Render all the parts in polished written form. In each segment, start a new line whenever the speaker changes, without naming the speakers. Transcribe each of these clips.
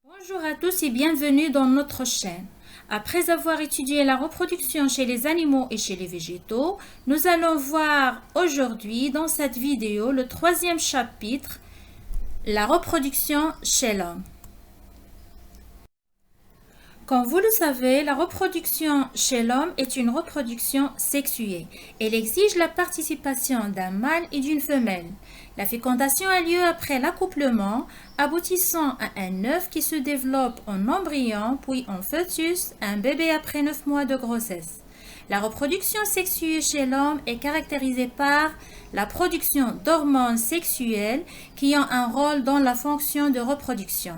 Bonjour à tous et bienvenue dans notre chaîne. Après avoir étudié la reproduction chez les animaux et chez les végétaux, nous allons voir aujourd'hui dans cette vidéo le troisième chapitre, la reproduction chez l'homme. Comme vous le savez, la reproduction chez l'homme est une reproduction sexuée. Elle exige la participation d'un mâle et d'une femelle. La fécondation a lieu après l'accouplement, aboutissant à un œuf qui se développe en embryon, puis en fœtus, un bébé après 9 mois de grossesse. La reproduction sexuée chez l'homme est caractérisée par la production d'hormones sexuelles qui ont un rôle dans la fonction de reproduction.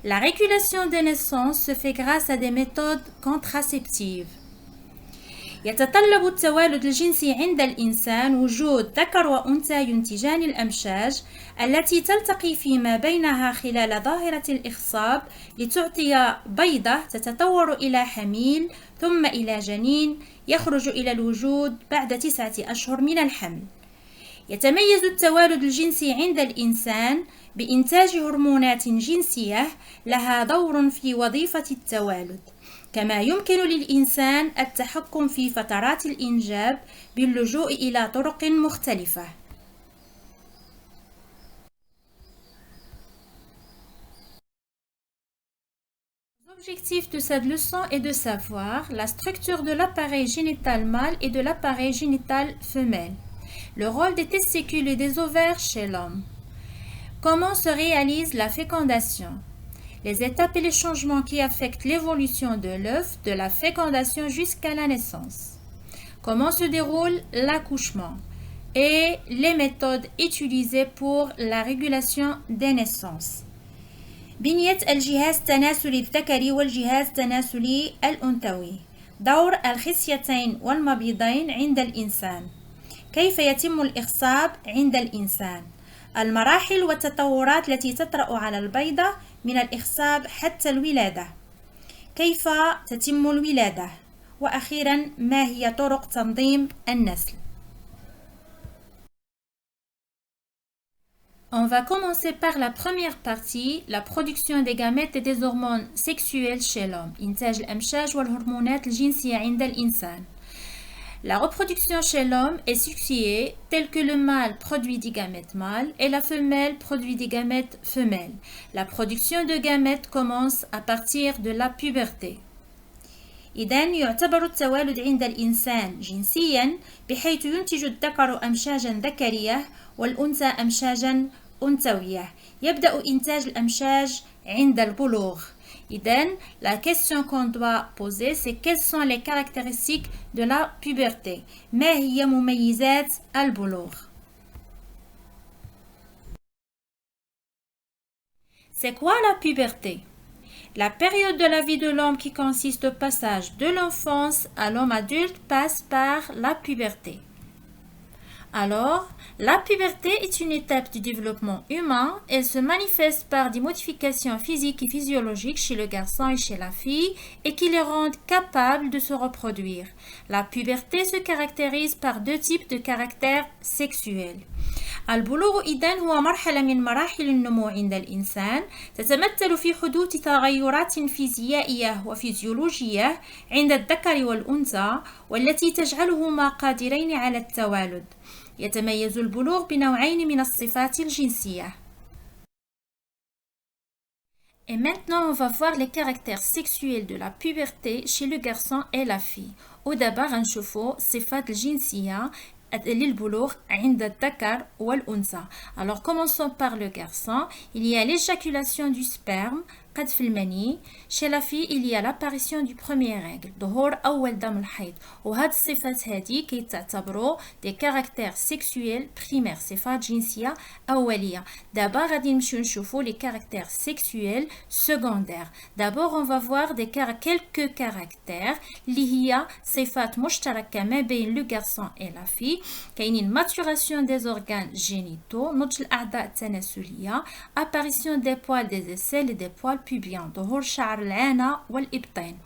La régulation des naissances se fait grâce à des méthodes contraceptives. يتطلب التوالد الجنسي عند الإنسان وجود ذكر وأنثى ينتجان الأمشاج التي تلتقي فيما بينها خلال ظاهرة الإخصاب لتعطي بيضة تتطور إلى حميل ثم إلى جنين يخرج إلى الوجود بعد 9 أشهر من الحمل. يتميز التوالد الجنسي عند الإنسان بإنتاج هرمونات جنسية لها دور في وظيفة التوالد، كما يمكن للإنسان التحكم في فترات الإنجاب باللجوء إلى طرق مختلفة. L'objectif de cette leçon est de savoir la structure de l'appareil génital mâle et de l'appareil génital femelle. Le rôle des testicules et des ovaires chez l'homme. Comment se réalise la fécondation? Les étapes et les changements qui affectent l'évolution de l'œuf de la fécondation jusqu'à la naissance. Comment se déroule l'accouchement? Et les méthodes utilisées pour la régulation des naissances. بنية الجهاز التناسلي الذكري والجهاز التناسلي الأنثوي. دور الخصيتين والمبيضين عند الإنسان. كيف يتم الإخصاب عند الإنسان؟ المراحل والتطورات التي تطرأ على البيضة من الإخصاب حتى الولادة. كيف تتم الولادة؟ وأخيرا ما هي طرق تنظيم النسل؟ On va commencer par la première partie, la production des gamètes et des hormones sexuelles chez l'homme. إنتاج الأمشاج والهرمونات الجنسية عند الإنسان. La reproduction chez l'homme est sexuée telle que le mâle produit des gamètes mâles et la femelle produit des gamètes femelles. La production de gamètes commence à partir de la puberté. إذن يعتبر التوالد عند الإنسان جنسيا بحيث ينتج الذكر أمشاجا ذكرية والأنثى أمشاجا أنثوية. يبدأ إنتاج الأمشاج عند البلوغ. إذن la question qu'on doit poser c'est quelles sont les caractéristiques de la puberté. ما هي مميزات البلوغ؟ C'est quoi la puberté? La période de la vie de l'homme qui consiste au passage de l'enfance à l'homme adulte passe par la puberté. Alors, la puberté est une étape du développement humain. Elle se manifeste par des modifications physiques et physiologiques chez le garçon et chez la fille et qui les rendent capables de se reproduire. La puberté se caractérise par deux types de caractères sexuels. البلوغ إذن هو مرحلة من مراحل النمو عند الإنسان تتمثل في حدوث تغيرات فيزيائية وفيزيولوجية عند الذكر والأنثى والتي تجعلهما قادرين على التوالد. يتميز البلوغ بنوعين من الصفات الجنسية. Et maintenant, on va voir les caractères sexuels de la puberté chez le garçon et la fille. ودابا غنشوفوا الصفات الجنسية للبلوغ عند الذكر والأنثى. Alors commençons par le garçon. Il y a l'éjaculation du sperme قذف المني. Chez la fille il y a l'apparition du premier règle ظهور أول دم الحيض. وهاد الصفات هادي كيتعتبروا des caractères sexuels primaires صفات جنسية أولية. دابا غادي نمشيو نشوفوا les caractères sexuels secondaires. D'abord on va voir quelques caractères اللي هي صفات مشتركة ما بين le garçon et la fille. كاينين maturation des organes génitaux, نضج الأعضاء التناسلية, apparition des poils des aisselles et des poils pubiens, ظهور شعر العانة والإبطين.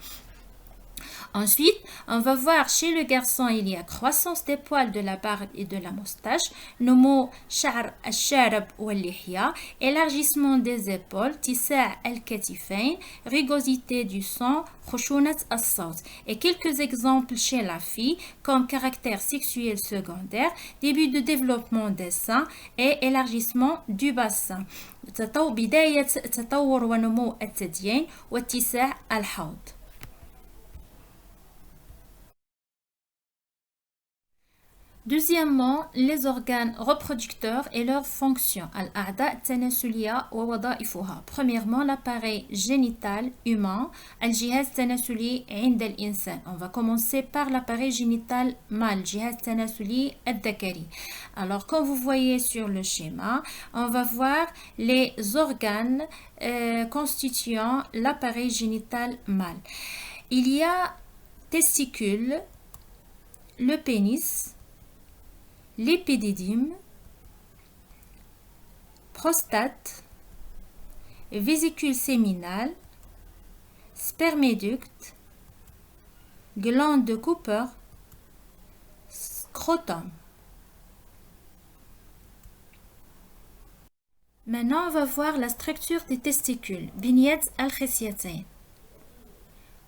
Ensuite, on va voir chez le garçon, il y a croissance des poils de la barbe et de la moustache, نمو شعر الشارب واللحية, élargissement des épaules, اتساع الكتفين, rugosité du sang, خشونة الصوت. Et quelques exemples chez la fille, comme caractère sexuel secondaire, début de développement des seins et élargissement du bassin. بداية تطور ونمو الثديين واتساع الحوض. Deuxièmement, les organes reproducteurs et leurs fonctions. الأعضاء التناسلية ووظائفها. Premièrement, l'appareil génital humain. الجهاز التناسلي عند الإنسان. On va commencer par l'appareil génital mâle. الجهاز التناسلي الذكري. Alors, comme vous voyez sur le schéma, on va voir les organes constituant l'appareil génital mâle. Il y a testicules, le pénis, l'épididyme, prostate, vésicule séminale, sperméducte, glande de Cooper, scrotum. Maintenant, on va voir la structure des testicules. بنية الخصيتين.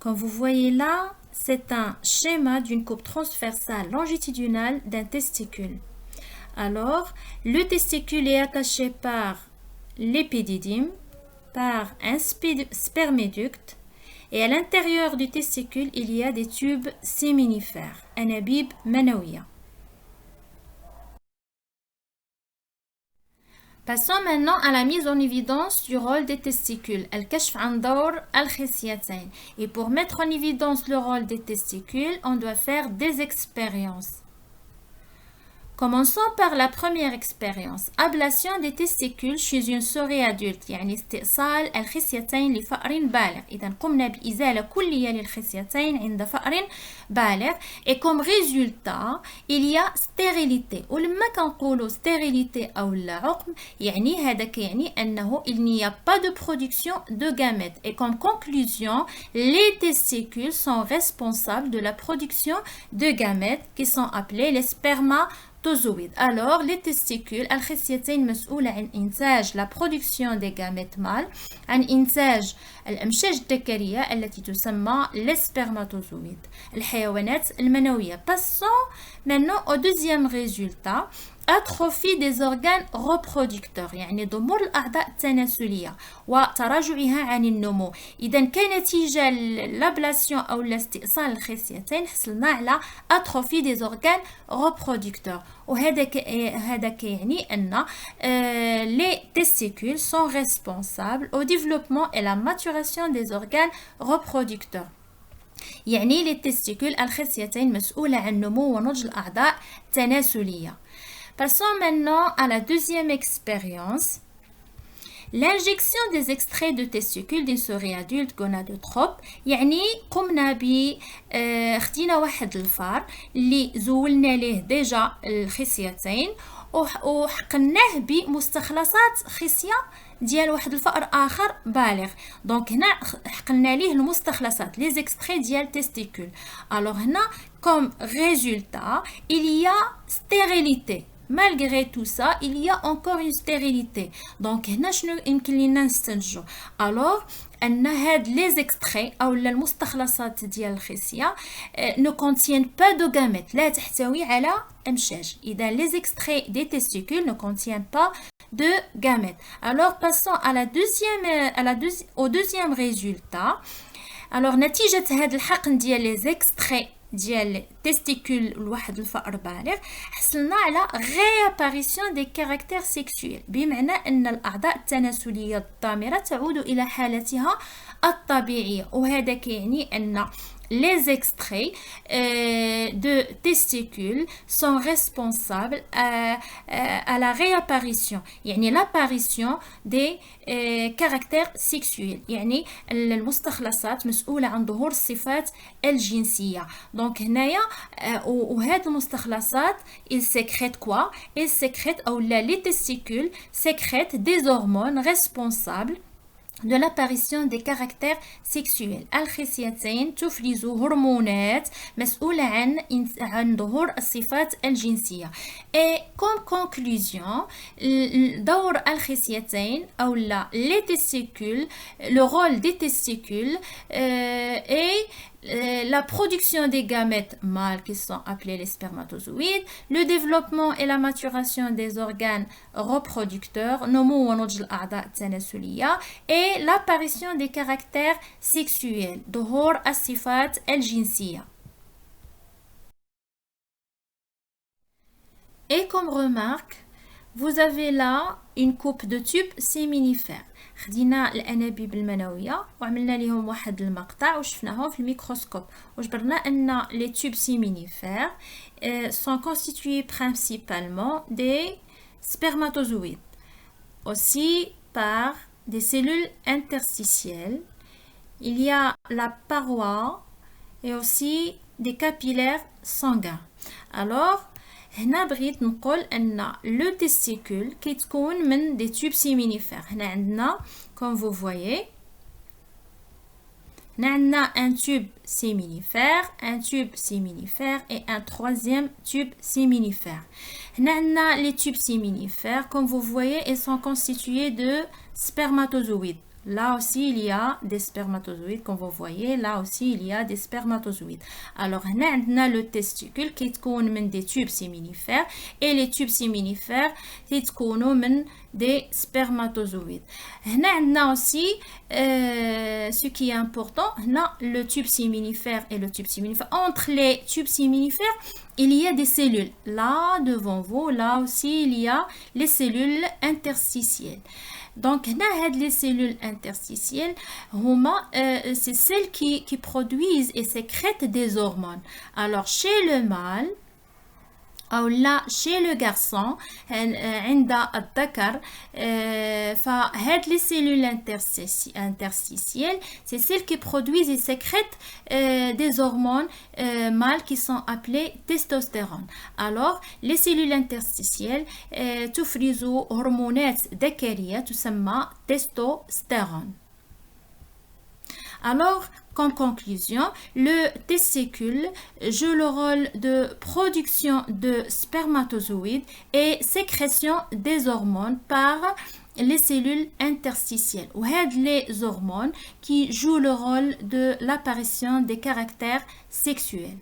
Comme vous voyez là, c'est un schéma d'une coupe transversale longitudinale d'un testicule. Alors, le testicule est attaché par l'épididyme, par un sperméducte, et à l'intérieur du testicule, il y a des tubes séminifères, أنابيب منوية. Passons maintenant à la mise en évidence du rôle des testicules. الكشف عن دور الخصيتين. Et pour mettre en évidence le rôle des testicules, on doit faire des expériences. Commençons par la première expérience. Ablation des testicules chez une souris adulte. يعني استئصال الخصيتين لفأر بالغ. إذا قمنا بإزالة كلية للخصيتين عند فأر بالغ. Et comme résultat, il y a stérilité. ولما كنقولوا stérilité أو لا عقم, يعني هذا يعني أنه il n'y a pas de production de gamètes. Et comme conclusion, les testicules sont responsables de la production de gamètes qui sont appelés les spermatozoïdes. Alors, les testicules, الخصيتين مسؤولة عن إنتاج la production des gamètes mâles, عن إنتاج الأمشاج الذكرية التي تسمى les spermatozoïdes, الحيوانات المنوية. Passons maintenant au deuxième résultat. atrophie des organes reproducteurs يعني ضمور الأعضاء التناسلية وتراجعها عن النمو. إذا كنتيجة لابلاسيون أو لاستئصال الخصيتين حصلنا على atrophie des organes reproducteurs. وهذا يعني أن les testicules sont responsables au développement et la maturation des organes reproducteurs. يعني les testicules الخصيتين مسؤولة عن نمو ونضج الأعضاء التناسلية. Passons maintenant à la deuxième expérience. L'injection des extraits de testicules d'une souris adulte gonadotrope. يعني قمنا خدينا واحد الفار اللي زولنا ليه ديجا الخصيتين وحقناه بمستخلصات خصية ديال واحد الفأر آخر بالغ. دونك هنا حقنا ليه المستخلصات les extraits ديال testicule. Alors هنا comme résultat, il y a stérilité. Malgré tout ça, il y a encore une stérilité. Donc هنا شنو يمكن لينا نستنتجو؟ Alors أن هاد les extraits أو المستخلصات ديال الخصية ne contiennent pas de gamètes. لا تحتوي على أمشاج. إذا les extraits des testicules ne contiennent pas de gamètes. Alors passons à au deuxième résultat. Alors نتيجة هاد الحقن ديال les extraits ديال testicule لواحد الفأر بالغ حصلنا على réapparition des caractères sexuels. بمعنى أن الأعضاء التناسلية الضامرة تعود إلى حالتها الطبيعية. وهذا يعني أن les extraits de testicules sont responsables à la réapparition, يعني l'apparition des caractères sexuels. يعني المستخلصات مسؤولة عن ظهور الصفات الجنسية. donc هنايا وهاد المستخلصات ils sécrètent quoi? Ils sécrètent أو لا les testicules sécrètent des hormones responsables de l'apparition des caractères sexuels. الخصيتين تفرز هرمونات مسؤولة عن ظهور الصفات الجنسية. Et comme conclusion, دور الخصيتين أو les testicules, le rôle des testicules est la production des gamètes mâles qui sont appelés les spermatozoïdes, le développement et la maturation des organes reproducteurs, نمو ونضج الأعضاء التناسلية, et l'apparition des caractères sexuels, ظهور الصفات الجنسية. Et comme remarque, vous avez là une coupe de tubes séminifères. خدينا الانابيب المنويه وعملنا لهم واحد المقطع وشفناهم في الميكروسكوب وجبرنا ان les tubes séminifères sont constitués principalement des spermatozoïdes, aussi par des cellules interstitielles. Il y a la paroi et aussi des capillaires sanguins. Alors هنا بغيت نقول ان لو تيستيكول كيتكون من دي تيوب سيمينيفير. هنا عندنا comme vous voyez هنا عندنا un tube séminifère, un tube séminifère et un troisième tube séminifère. هنا عندنا les tubes séminifères, comme vous voyez, ils sont constitués de spermatozoïdes. Là aussi, il y a des spermatozoïdes, comme vous voyez. Là aussi, il y a des spermatozoïdes. Alors, on a le testicule qui est des tubes séminifères. Et les tubes séminifères qui sont des spermatozoïdes. On a aussi, ce qui est important, on a le tube séminifère et le tube séminifère. Entre les tubes séminifères, il y a des cellules. Là, devant vous, là aussi, il y a les cellules interstitielles. Donc, les cellules interstitielles, c'est celles qui produisent et sécrètent des hormones. Alors, chez le mâle, ou là, chez le garçon, عند الذكر, les cellules interstitielles, c'est celles qui produisent et sécrètent des hormones mâles qui sont appelées testostérone. Alors, les cellules interstitielles تفرز هرمونات ذكرية تسمى testostérone. Alors, comme conclusion, le testicule joue le rôle de production de spermatozoïdes et sécrétion des hormones par les cellules interstitielles. Ou les hormones qui jouent le rôle de l'apparition des caractères sexuels.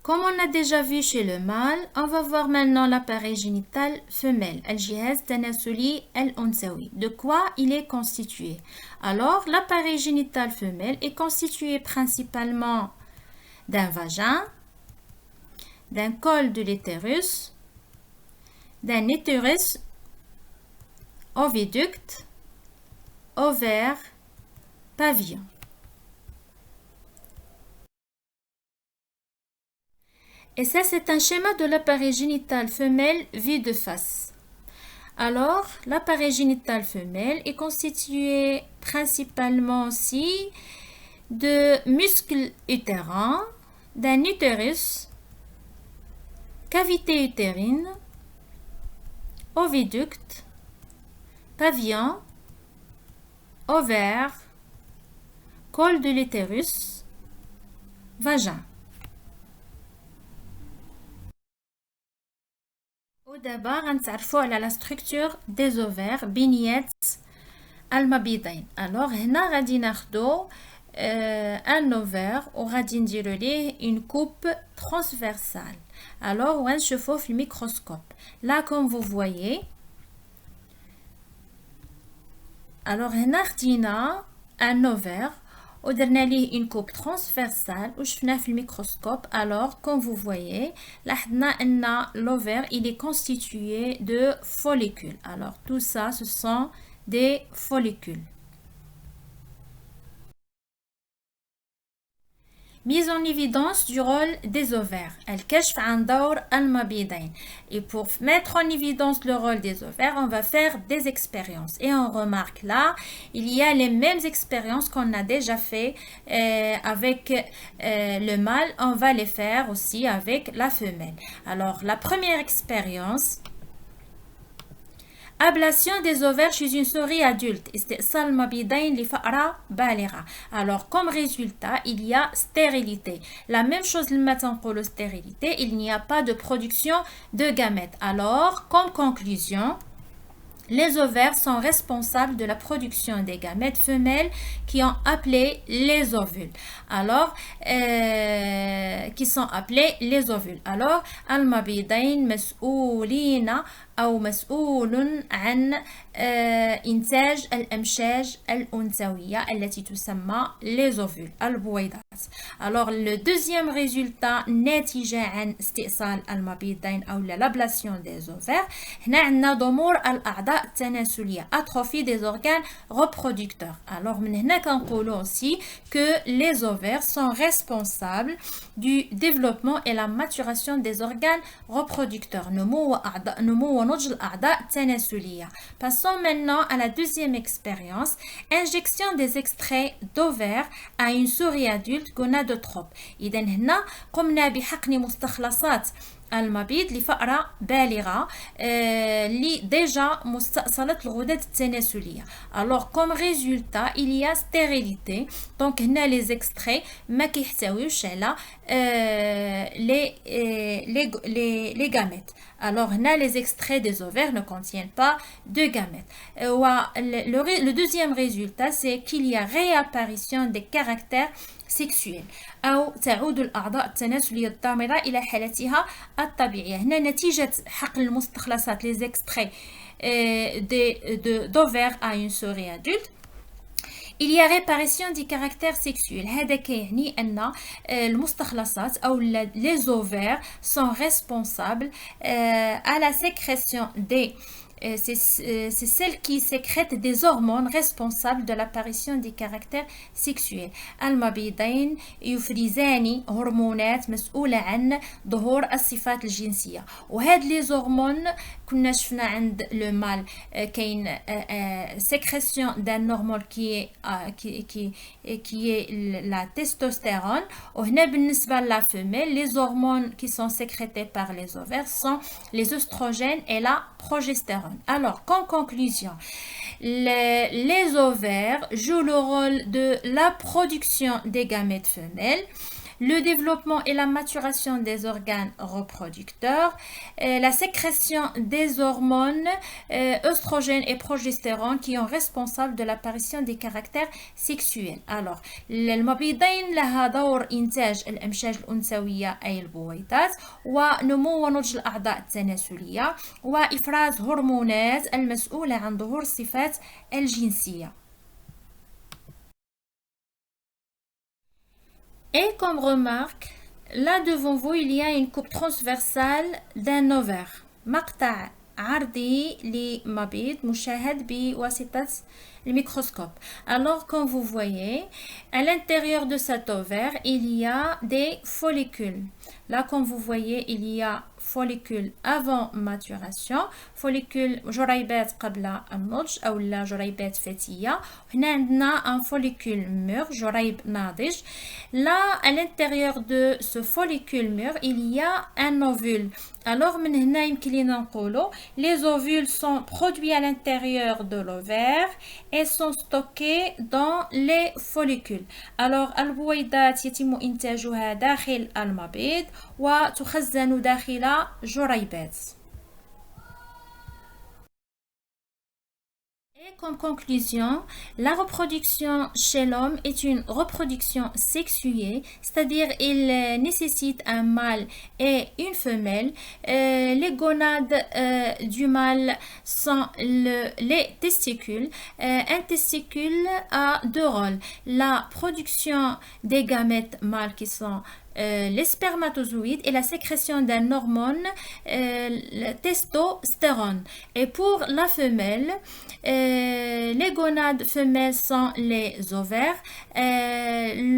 Comme on a déjà vu chez le mâle, on va voir maintenant l'appareil génital femelle, الجهاز التناسلي الأنثوي. De quoi il est constitué? Alors, l'appareil génital femelle est constitué principalement d'un vagin, d'un col de l'utérus, d'un utérus, oviducte, ovaire, pavillon. Et ça, c'est un schéma de l'appareil génital femelle vu de face. Alors, l'appareil génital femelle est constitué principalement aussi de muscles utérins, d'un utérus, cavité utérine, oviducte, pavillon, ovaire, col de l'utérus, vagin. d'abord غنتعرفوا على la structure des ovaires بنية المبيضين. alors هنا غادي ناخدو un ovaire وغادي نديرو ليه une coupe transversale. alors غنشوفوه في الميكروسكوب. là comme vous voyez, alors هنا خدينا un ovaire ودرنا ليه une coupe transversale وشفناه في الميكروسكوب. alors comme vous voyez لاحظنا ان l'ovaire il est constitué de follicules. alors tout ça ce sont des follicules. Mise en évidence du rôle des ovaires. الكشف عن دور المبيضين. Et pour mettre en évidence le rôle des ovaires, on va faire des expériences. Et on remarque là, il y a les mêmes expériences qu'on a déjà fait avec le mâle. On va les faire aussi avec la femelle. Alors, la première expérience, Ablation des ovaires chez une souris adulte. استئصال المبيضين لفأرة بالغة. Alors, comme résultat, il y a stérilité. La même chose le matin pour la stérilité, il n'y a pas de production de gamètes. Alors, comme conclusion, les ovaires sont responsables de la production des gamètes femelles qui ont appelé les ovules. Alors, qui sont appelés les ovules. Alors, المبيضين مسؤولين أو مسؤول عن إنتاج الأمشاج الأنثوية التي تسمى les ovules البويضات. Alors, le deuxième résultat ناتجة عن استئصال المبيضين أو l'ablation des ovaires. هنا عندنا ضمور الأعضاء التناسلية, atrophie des organes reproducteurs. Alors, من هنا كنقولوا aussi que les ovaires sont responsables du développement et la maturation des organes reproducteurs. نمو ونضج الأعضاء التناسلية. Passons maintenant à la deuxième expérience. Injection des extraits d'ovaires à une souris adulte gonadotrope. إذن هنا قمنا بحقن مستخلصات المبيض لفأرة بالغة اللي ديجا مستأصلة الغدد التناسلية. Alors comme résultat il y a stérilité. Donc هنا les extraits ما كيحتويوش على les gamètes. Alors هنا les extraits des ovaires ne contiennent pas de gamètes. Le deuxième résultat c'est qu'il y a réapparition des caractères سيكسويل أو تعود الأعضاء التناسلية الضامرة إلى حالتها الطبيعية. هنا نتيجة حقن المستخلصات les extraits d'ovaires à une souris adulte, il y a réparation du caractère sexuel. هذا كيعني أن المستخلصات أو les ovaires sont responsables à la sécrétion des c'est celle qui sécrète des hormones responsables de l'apparition des caractères sexuels. المبيضين يفرزان هرمونات مسؤولة عن ظهور الصفات الجنسية. وهاد لي هرمون كنا شفنا عند لو مال كاين sécrétion d'un hormone qui est la testostérone. وهنا بالنسبة la femelle, les hormones qui sont sécrétés par les ovaires sont les oestrogènes et la progestérone. Alors, qu'en conclusion, les ovaires jouent le rôle de la production des gamètes femelles, le développement et la maturation des organes reproducteurs, la sécrétion des hormones œstrogènes et progestérone qui sont responsables de l'apparition des caractères sexuels. Alors, المبيضين لها دور إنتاج الأمشاج الأنثوية أي البويضات ونمو ونضج الأعضاء التناسلية وإفراز هرمونات المسؤولة عن ظهور الصفات الجنسية. Et comme remarque, là devant vous, il y a une coupe transversale d'un ovaire. مقطع عرضي لمبيض مشاهد بواسطة le microscope. Alors, comme vous voyez, à l'intérieur de cet ovaire, il y a des follicules. Là, comme vous voyez, il y a follicule avant maturation, follicule جريبات قبل النضج أو لا جريبات فتية. هنا عندنا un follicule mûr, جريب ناضج. Là, à l'intérieur de ce follicule mûr, il y a un ovule. Alors, من هنا يمكن لنا نقولوا les ovules sont produits à l'intérieur de l'ovaire et sont stockés dans les follicules. Alors, البويضات يتم إنتاجها داخل المبيض وتخزن داخل جريبات. Et comme conclusion, la reproduction chez l'homme est une reproduction sexuée, c'est-à-dire il nécessite un mâle et une femelle. Les gonades du mâle sont les testicules. Un testicule a deux rôles. La production des gamètes mâles qui sont les spermatozoïdes et la sécrétion d'un hormone, le testostérone. Et pour la femelle, les gonades femelles sont les ovaires.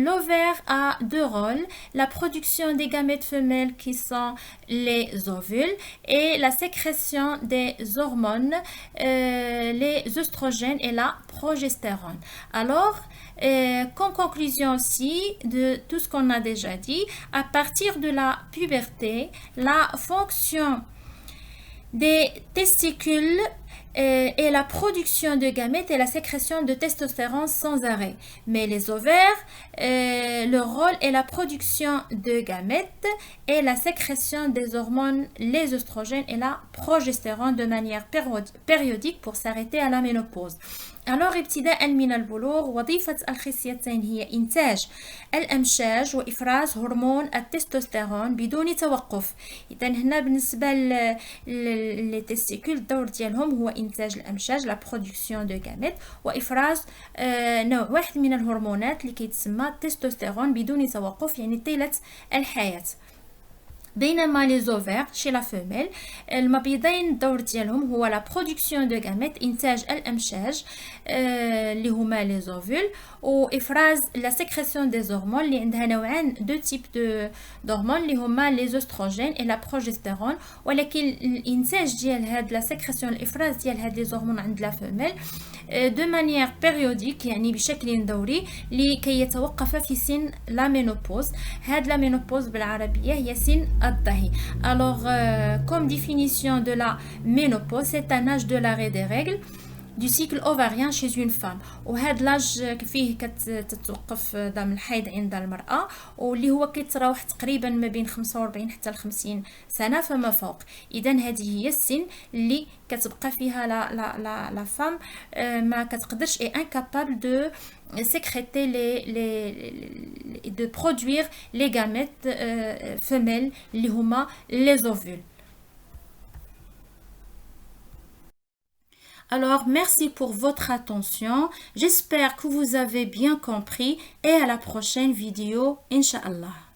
L'ovaire a deux rôles, la production des gamètes femelles qui sont les ovules et la sécrétion des hormones, les œstrogènes et la progestérone. Alors, comme conclusion aussi de tout ce qu'on a déjà dit, à partir de la puberté, la fonction des testicules et la production de gamètes et la sécrétion de testostérone sans arrêt. Mais les ovaires, leur rôle est la production de gamètes et la sécrétion des hormones, les oestrogènes et la progestérone de manière périodique pour s'arrêter à la ménopause. Alors ابتداء من البلوغ وظيفة الخصيتين هي إنتاج الأمشاج وإفراز هرمون التستوستيرون بدون توقف. إذا هنا بالنسبة للتستيكول الدور ديالهم هو إنتاج الأمشاج لا برودكسيون دو غاميت وإفراز نوع واحد من الهرمونات اللي كيتسمى التستوستيرون بدون توقف يعني طيلة الحياة. بينما لي زوفير شي لا فيميل المبيضين الدور ديالهم هو لا برودكسيون دو غاميت انتاج الامشاج اللي هما لي زوفول وافراز لا سيكريسيون دي هرمون اللي عندها نوعان دو تيب دو هرمون اللي هما لي زوستروجين اي لا بروجستيرون ولكن الانتاج ديال هاد لا سيكريسيون الافراز ديال هاد لي هرمون عند لا فيميل دو مانيير بيريوديك يعني بشكل دوري لكي يتوقف في سن لا مينوبوز. هاد لا مينوبوز بالعربيه هي سن الضهي. Alors comme définition de la ménopause, c'est un âge de l'arrêt des règles du cycle ovarien chez une femme. وهذا لاج فيه كتتوقف دم الحيض عند المرأة واللي هو كيتراوح تقريبا ما بين 45 حتى ل 50 سنة فما فوق. إذا هذه هي السن اللي كتبقى فيها لا فام ما كتقدرش اي incapable de sécréter de produire les gamètes femelles اللي هما les ovules. Alors, merci pour votre attention. J'espère que vous avez bien compris et à la prochaine vidéo, Inch'Allah.